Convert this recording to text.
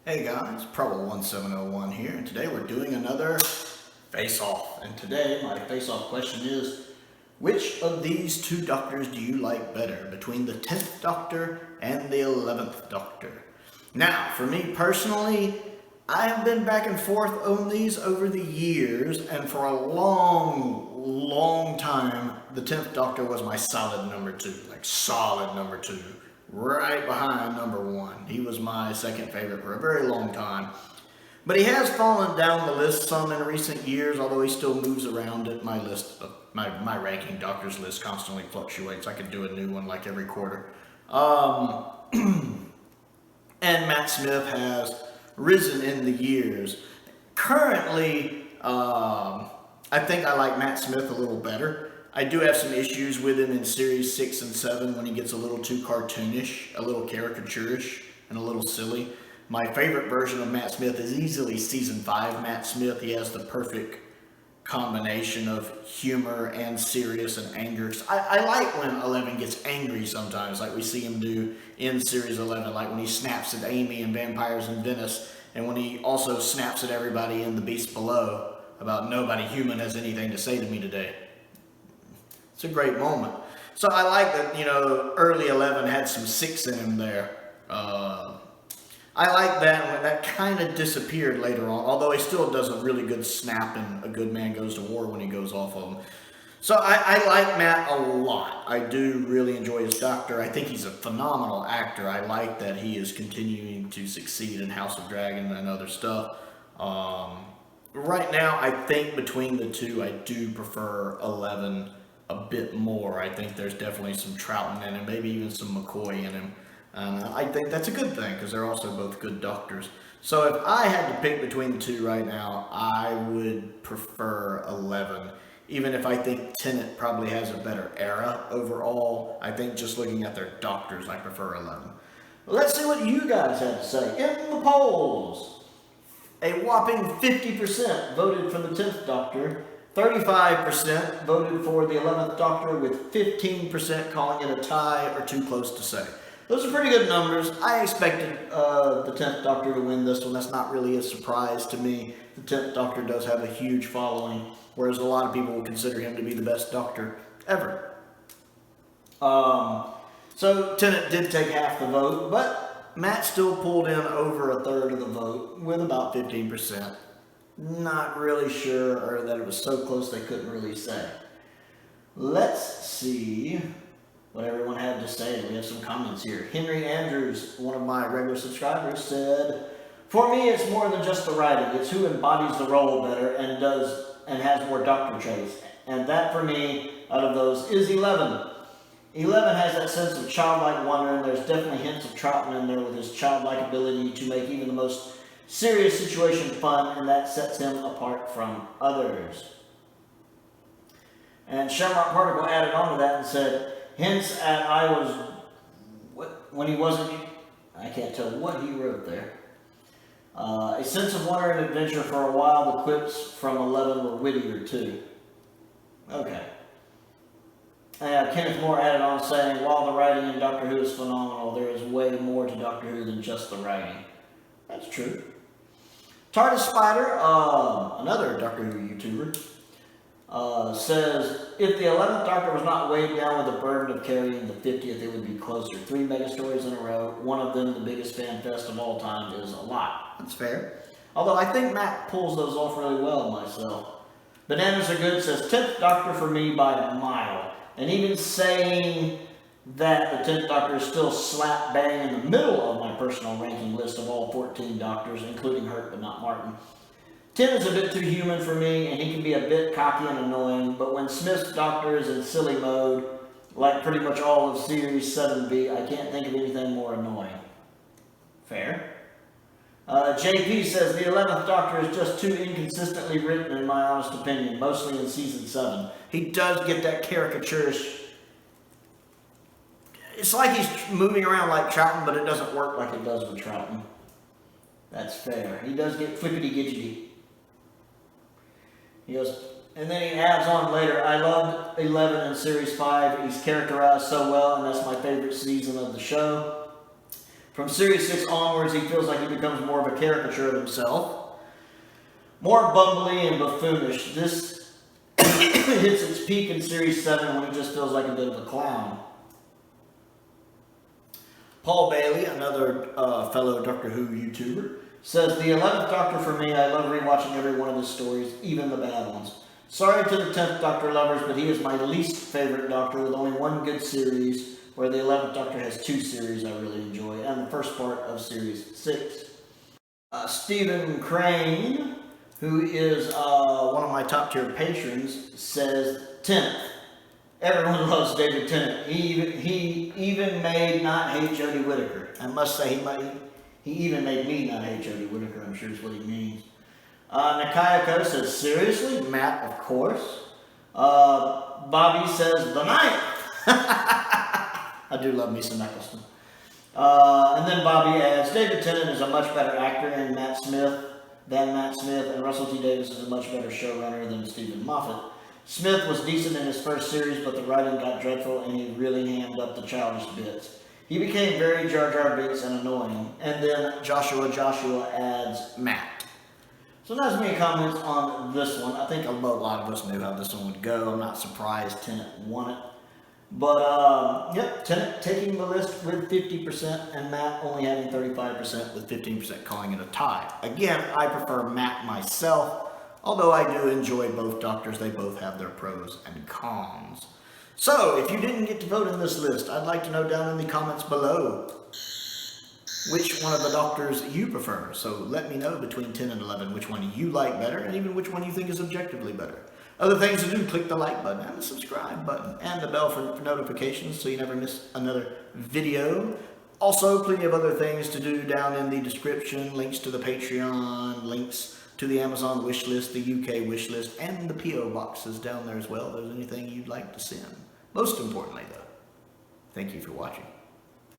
Hey guys, Prowl 1701 here, and today we're doing another face-off. And today my face-off question is, which of these two doctors do you like better between the 10th Doctor and the 11th Doctor? Now, for me personally, I have been back and forth on these over the years, and for a long time, the 10th Doctor was my solid number 2, like solid number 2. Right behind number 1. He was my second favorite for a very long time. But he has fallen down the list some in recent years, although he still moves around it. My list, my ranking doctors list constantly fluctuates. I could do a new one like every quarter. And Matt Smith has risen in the years. Currently, I think I like Matt Smith a little better. I do have some issues with him in series 6 and 7 when he gets a little too cartoonish, a little caricaturish, and a little silly. My favorite version of Matt Smith is easily season 5 Matt Smith. He has the perfect combination of humor and serious and anger. I like when 11 gets angry sometimes, like we see him do in series 11, like when he snaps at Amy in Vampires in Venice, and when he also snaps at everybody in The Beast Below about nobody human has anything to say to me today. It's a great moment. So I like that, early 11 had some 6 in him there. I like that when that kind of disappeared later on, although he still does a really good snap in A Good Man Goes to War when he goes off of him. So I like Matt a lot. I do really enjoy his Doctor. I think he's a phenomenal actor. I like that he is continuing to succeed in House of Dragon and other stuff. Right now, I think between the two, I do prefer 11 a bit more. I think there's definitely some Troughton in him, maybe even some McCoy in him. I think that's a good thing because they're also both good doctors. So if I had to pick between the two right now, I would prefer 11. Even if I think Tennant probably has a better era overall, I think just looking at their doctors, I prefer 11. Let's see what you guys have to say in the polls. A whopping 50% voted for the 10th Doctor. 35% voted for the 11th Doctor, with 15% calling it a tie or too close to say. Those are pretty good numbers. I expected the 10th Doctor to win this one. That's not really a surprise to me. The 10th Doctor does have a huge following, whereas a lot of people will consider him to be the best Doctor ever. So Tennant did take half the vote, but Matt still pulled in over a third of the vote with about 15%. Not really sure, or that it was so close they couldn't really say. Let's see what everyone had to say. We have some comments here. Henry Andrews, one of my regular subscribers, said, "For me, it's more than just the writing. It's who embodies the role better and has more Doctor traits. And that, for me, out of those, is 11. 11 has that sense of childlike wonder, and there's definitely hints of Troughton in there with his childlike ability to make even the most serious situation fun, and that sets him apart from others." And Shamrock Particle added on to that and said, "Hints at when he wasn't," I can't tell what he wrote there. "A sense of wonder and adventure for a while. The quips from 11 were wittier too." Okay. Kenneth Moore added on saying, "While the writing in Doctor Who is phenomenal, there is way more to Doctor Who than just the writing." That's true. TARDIS Spider, another Doctor Who YouTuber, says, "If the 11th Doctor was not weighed down with the burden of carrying the 50th, it would be closer. 3 mega stories in a row, one of them the biggest fan fest of all time, is a lot." That's fair. Although I think Matt pulls those off really well myself. Bananas Are Good says, 10th Doctor for me by a mile. And even saying that the 10th Doctor is still slap bang in the middle of my personal ranking list of all 14 Doctors, including Hurt but not Martin. 10 is a bit too human for me, and he can be a bit cocky and annoying, but when Smith's Doctor is in silly mode, like pretty much all of Series 7B, I can't think of anything more annoying. Fair. JP says, the 11th Doctor is just too inconsistently written in my honest opinion, mostly in Season 7. He does get that caricaturish. It's like he's moving around like Troughton, but it doesn't work like it does with Troughton. That's fair. He does get flippity-gidgety. He goes, and then he adds on later, "I loved 11 in Series 5. He's characterized so well, and that's my favorite season of the show. From Series 6 onwards, he feels like he becomes more of a caricature of himself. More bumbly and buffoonish. This hits its peak in Series 7 when he just feels like a bit of a clown. Paul Bailey, another fellow Doctor Who YouTuber, says, the 11th Doctor for me, I love rewatching every one of his stories, even the bad ones. Sorry to the 10th Doctor lovers, but he is my least favorite Doctor with only one good series, where the 11th Doctor has 2 series I really enjoy, and the first part of Series 6. Stephen Crane, who is one of my top tier patrons, says 10th. Everyone loves David Tennant. He even made not hate Jodie Whittaker. I must say he even made me not hate Jodie Whittaker, I'm sure is what he means. Nakayako says, seriously? Matt, of course. Bobby says, the ninth. I do love me some Eccleston. And then Bobby adds, David Tennant is a much better actor than Matt Smith, and Russell T Davies is a much better showrunner than Stephen Moffat. Smith was decent in his first series, but the writing got dreadful and he really hammed up the childish bits. He became very Jar Jar Binks and annoying. And then Joshua adds Matt. So that's many comments on this one. I think a lot of us knew how this one would go. I'm not surprised Tennant won it. But, yep, Tennant taking the list with 50% and Matt only having 35% with 15% calling it a tie. Again, I prefer Matt myself, although I do enjoy both Doctors. They both have their pros and cons. So, if you didn't get to vote in this list, I'd like to know down in the comments below which one of the Doctors you prefer. So let me know between 10 and 11 which one you like better, and even which one you think is objectively better. Other things to do, click the like button and the subscribe button and the bell for notifications so you never miss another video. Also, plenty of other things to do down in the description, links to the Patreon, links to the Amazon wish list, the UK wish list, and the P.O. boxes down there as well if there's anything you'd like to send. Most importantly though, thank you for watching.